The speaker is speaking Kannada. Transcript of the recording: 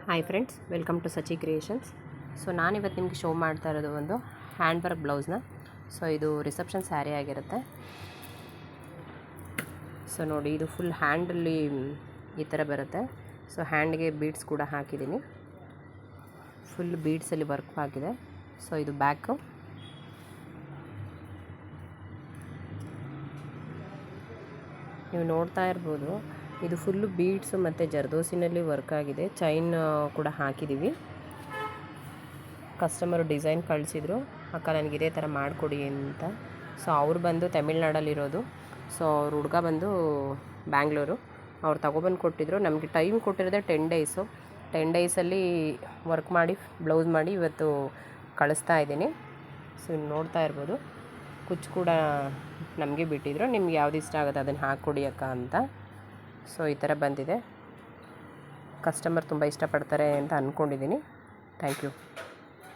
Hi friends, welcome to Sachi creations. So ನಾನಿವತ್ತು ನಿಮಗೆ ಶೋ ಮಾಡ್ತಾ ಇರೋದು ಒಂದು ಹ್ಯಾಂಡ್ ವರ್ಕ್ ಬ್ಲೌಸ್ನ. ಸೊ ಇದು ರಿಸೆಪ್ಷನ್ ಸ್ಯಾರಿ ಆಗಿರುತ್ತೆ. ಸೊ ನೋಡಿ, ಇದು ಫುಲ್ ಹ್ಯಾಂಡಲ್ಲಿ ಈ ಥರ ಬರುತ್ತೆ. ಸೊ ಹ್ಯಾಂಡ್ಗೆ ಬೀಡ್ಸ್ ಕೂಡ ಹಾಕಿದ್ದೀನಿ. ಫುಲ್ ಬೀಡ್ಸಲ್ಲಿ ವರ್ಕ್ ಆಗಿದೆ. ಸೊ ಇದು ಬ್ಯಾಕು. ನೀವು ನೋಡ್ತಾ ಇರ್ಬೋದು, ಇದು ಫುಲ್ಲು ಬೀಡ್ಸು ಮತ್ತು ಜರ್ದೋಸಿನಲ್ಲಿ ವರ್ಕ್ ಆಗಿದೆ. ಚೈನ್ ಕೂಡ ಹಾಕಿದ್ದೀವಿ. ಕಸ್ಟಮರು ಡಿಸೈನ್ ಕಳಿಸಿದ್ರು, ಅಕ್ಕ ನನಗೆ ಇದೇ ಥರ ಮಾಡಿಕೊಡಿ ಅಂತ. ಸೊ ಅವ್ರು ಬಂದು ತಮಿಳ್ನಾಡಲ್ಲಿರೋದು. ಸೊ ಅವ್ರ ಹುಡುಗ ಬಂದು ಬ್ಯಾಂಗ್ಳೂರು. ಅವ್ರು ತೊಗೊಬಂದು ಕೊಟ್ಟಿದ್ರು. ನಮಗೆ ಟೈಮ್ ಕೊಟ್ಟಿರೋದೆ 10 ಡೇಸು. 10 ಡೇಸಲ್ಲಿ ವರ್ಕ್ ಮಾಡಿ ಬ್ಲೌಸ್ ಮಾಡಿ ಇವತ್ತು ಕಳಿಸ್ತಾ ಇದ್ದೀನಿ. ಸೊ ನೋಡ್ತಾ ಇರ್ಬೋದು, ಕುಚ್ಚು ಕೂಡ ನಮಗೆ ಬಿಟ್ಟಿದ್ರು. ನಿಮ್ಗೆ ಯಾವ್ದು ಇಷ್ಟ ಆಗುತ್ತೆ ಅದನ್ನು ಹಾಕ್ಕೊಡಿ ಅಕ್ಕ ಅಂತ. ಸೊ ಈ ಥರ ಬಂದಿದೆ. ಕಸ್ಟಮರ್ ತುಂಬ ಇಷ್ಟಪಡ್ತಾರೆ ಅಂತ ಅಂದ್ಕೊಂಡಿದ್ದೀನಿ. Thank you.